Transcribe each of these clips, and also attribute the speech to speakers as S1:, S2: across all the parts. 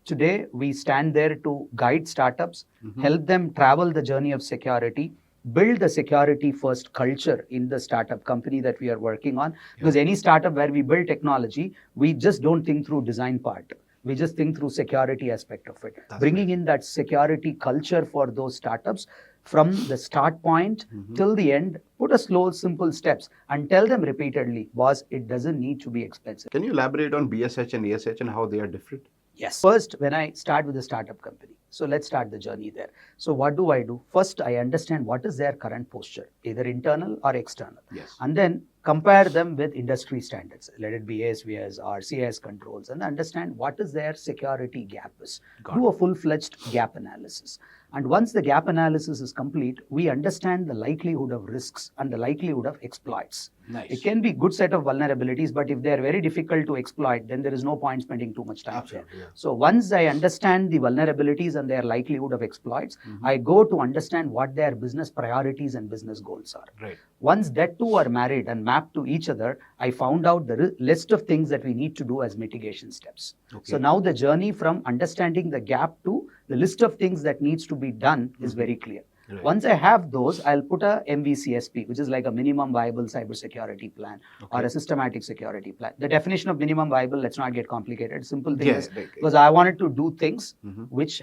S1: today we stand there to guide startups, help them travel the journey of security, build the security first culture in the startup company that we are working on. Because any startup where we build technology, we just don't think through design part. We just think through security aspect of it. Bringing in that security culture for those startups from the start point till the end, put a slow, simple steps and tell them repeatedly, boss, it doesn't need to be expensive.
S2: Can you elaborate on BSH and ASH and how they are different?
S1: Yes. First, when I start with a startup company, so let's start the journey there. So what do I do? First, I understand what is their current posture, either internal or external.
S2: Yes.
S1: And then compare them with industry standards, let it be ASVS or CIS controls, and understand what is their security gap is. Do a full-fledged gap analysis. And once the gap analysis is complete, we understand the likelihood of risks and the likelihood of exploits.
S2: Nice.
S1: It can be good set of vulnerabilities, but if they are very difficult to exploit, then there is no point spending too much time there.
S2: Yeah.
S1: So once I understand the vulnerabilities and their likelihood of exploits, I go to understand what their business priorities and business goals are.
S2: Right.
S1: Once that two are married and mapped to each other, I found out the list of things that we need to do as mitigation steps. Okay. So now the journey from understanding the gap to the list of things that needs to be done is very clear. Right. Once I have those, I'll put a MVCSP, which is like a minimum viable cybersecurity plan or a systematic security plan. The definition of minimum viable, let's not get complicated. Simple thing is, because I wanted to do things which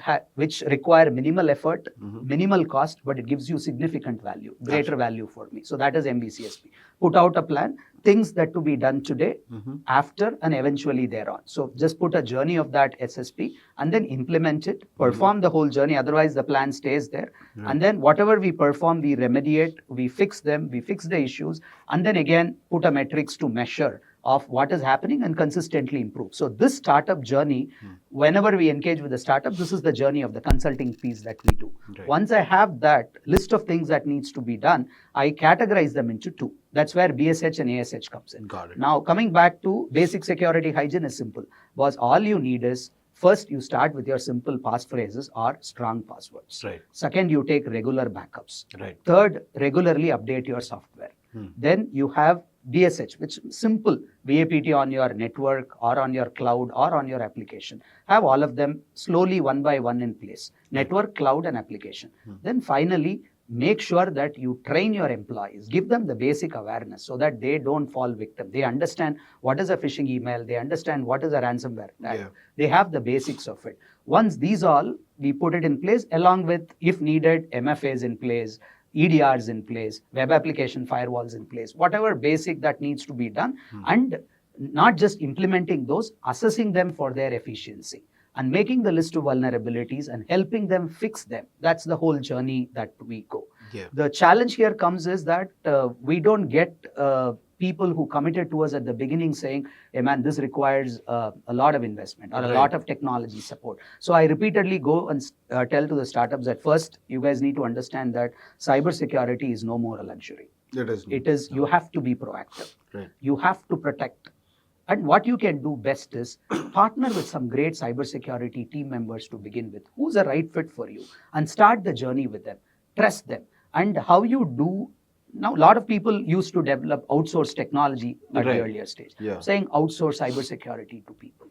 S1: require minimal effort, minimal cost, but it gives you significant value, greater value for me. So that is MVCSP. Put out a plan, things that to be done today, after, and eventually thereon. So just put a journey of that SSP and then implement it, perform the whole journey. Otherwise, the plan stays there. And then whatever we perform, we remediate, we fix them, we fix the issues, and then again put a metrics to measure of what is happening and consistently improve. So this startup journey, whenever we engage with the startup, this is the journey of the consulting piece that we do. Right. Once I have that list of things that needs to be done, I categorize them into two. That's where BSH and ASH comes in.
S2: Got it.
S1: Now coming back to basic security hygiene is simple. Boss, all you need is, first, you start with your simple passphrases or strong passwords.
S2: Right.
S1: Second, you take regular backups.
S2: Right.
S1: Third, regularly update your software. Then you have BSH, which is simple, VAPT on your network or on your cloud or on your application. Have all of them slowly one by one in place. Network, cloud, and application. Then finally, make sure that you train your employees, give them the basic awareness so that they don't fall victim. They understand what is a phishing email, they understand what is a ransomware. They have the basics of it. Once these all, we put it in place along with, if needed, MFAs in place, EDRs in place, web application firewalls in place, whatever basic that needs to be done, and not just implementing those, assessing them for their efficiency and making the list of vulnerabilities and helping them fix them. That's the whole journey that we go. Yeah. The challenge here comes is that we don't get people who committed to us at the beginning saying, hey man, this requires a lot of investment or a lot of technology support. So I repeatedly go and tell to the startups that first, you guys need to understand that cybersecurity is no more a luxury. It is, you have to be proactive. Right. You have to protect. And what you can do best is partner with some great cybersecurity team members to begin with, who's a right fit for you, and start the journey with them, trust them. And how you do, now a lot of people used to develop outsource technology at the earlier stage, saying outsource cybersecurity to people.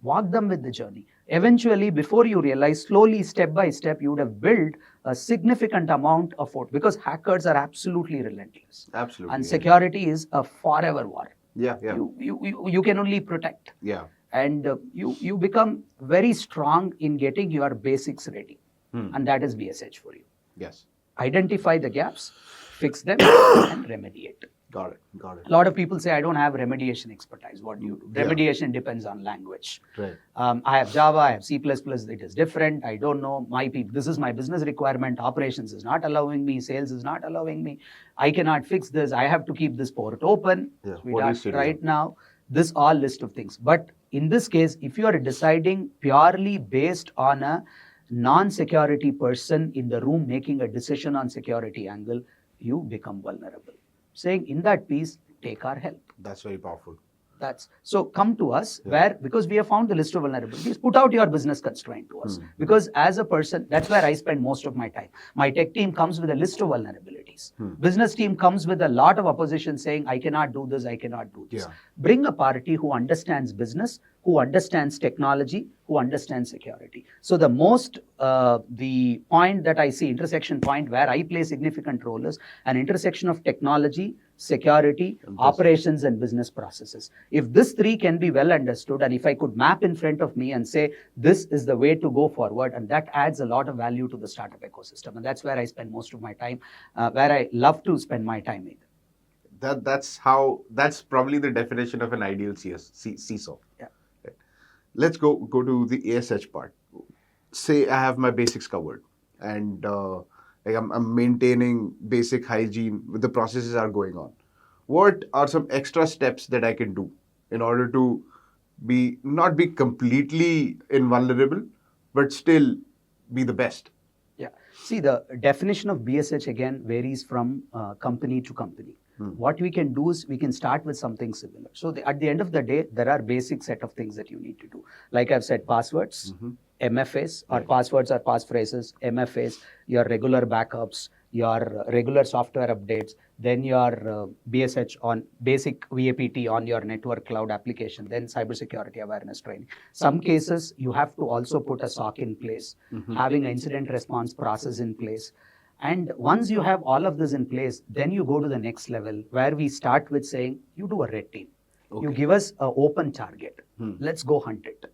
S1: Walk them with the journey. Eventually, before you realize, slowly, step by step, you would have built a significant amount of work, because hackers are absolutely relentless.
S2: Absolutely.
S1: And security is a forever war.
S2: Yeah.
S1: You can only protect.
S2: Yeah.
S1: And you become very strong in getting your basics ready. And that is BSH for you.
S2: Yes.
S1: Identify the gaps, fix them, and remediate.
S2: Got it.
S1: A lot of people say, I don't have remediation expertise. What do you do? Remediation depends on language.
S2: Right.
S1: I have Java, I have C++, it is different. I don't know. This is my business requirement. Operations is not allowing me. Sales is not allowing me. I cannot fix this. I have to keep this port open. Right now, this all list of things. But in this case, if you are deciding purely based on a non-security person in the room making a decision on security angle, you become vulnerable. Saying in that piece, take our help.
S2: That's very powerful.
S1: So come to us because we have found the list of vulnerabilities, put out your business constraint to us. Because as a person, that's where I spend most of my time. My tech team comes with a list of vulnerabilities. parties. Business team comes with a lot of opposition saying, I cannot do this, I cannot do this.
S2: Yeah.
S1: Bring a party who understands business, who understands technology, who understands security. So the point that I see, intersection point where I play significant role is an intersection of technology, security, operations, and business processes. If this three can be well understood, and if I could map in front of me and say, this is the way to go forward, and that adds a lot of value to the startup ecosystem. And that's where I spend most of my time, where I love to spend my time in.
S2: That's probably the definition of an ideal CISO.
S1: Yeah.
S2: Right. Let's go to the ASH part. Say I have my basics covered, and like I'm maintaining basic hygiene. The processes are going on. What are some extra steps that I can do in order to not be completely invulnerable, but still be the best?
S1: Yeah. See, the definition of BSH again varies from company to company. What we can do is we can start with something similar. So at the end of the day, there are basic set of things that you need to do. Like I've said, passwords, MFAs, or passwords or passphrases, MFAs, your regular backups, your regular software updates, then your BSH on basic VAPT on your network cloud application, then cybersecurity awareness training. Some cases, you have to also put a SOC in place, having an incident response process in place. And once you have all of this in place, then you go to the next level where we start with saying, you do a red team. Okay. You give us an open target. Let's go hunt it.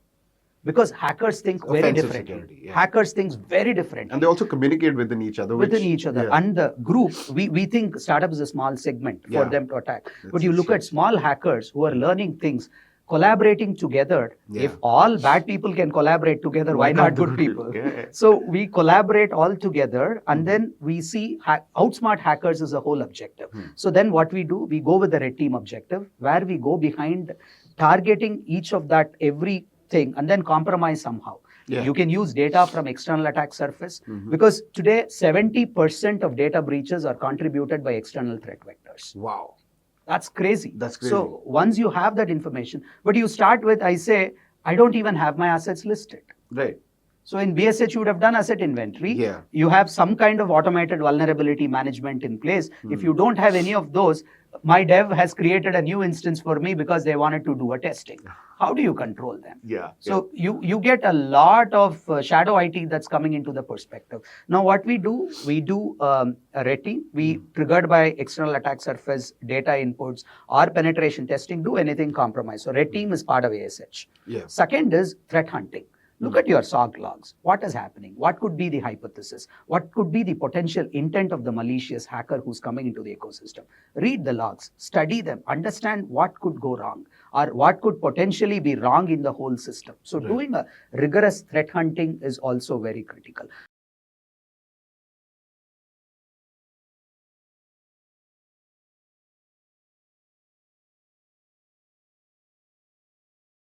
S1: Because hackers think very differently. Yeah. Hackers think very differently.
S2: And they also communicate within each other.
S1: Yeah. And the group, we think startup is a small segment for them to attack. But you look at small hackers who are learning things, collaborating together. If all bad people can collaborate together, why not good people? So we collaborate all together, and then we see outsmart hackers is a whole objective. So then what we do, we go with the red team objective, where we go behind targeting each of that every thing and then compromise somehow. You can use data from external attack surface because today 70% of data breaches are contributed by external threat vectors.
S2: Wow.
S1: That's crazy.
S2: That's crazy.
S1: So once you have that information, but you start with, I say, I don't even have my assets listed.
S2: Right.
S1: So in BSH, you would have done asset inventory.
S2: Yeah.
S1: You have some kind of automated vulnerability management in place. If you don't have any of those, my dev has created a new instance for me because they wanted to do a testing. How do you control them?
S2: Yeah.
S1: So you get a lot of shadow IT that's coming into the perspective. Now what we do a red team. We triggered by external attack surface, data inputs, or penetration testing, do anything compromise. So red team is part of ASH.
S2: Yeah.
S1: Second is threat hunting. Look at your SOC logs. What is happening? What could be the hypothesis? What could be the potential intent of the malicious hacker who's coming into the ecosystem? Read the logs, study them, understand what could go wrong or what could potentially be wrong in the whole system. So doing a rigorous threat hunting is also very critical.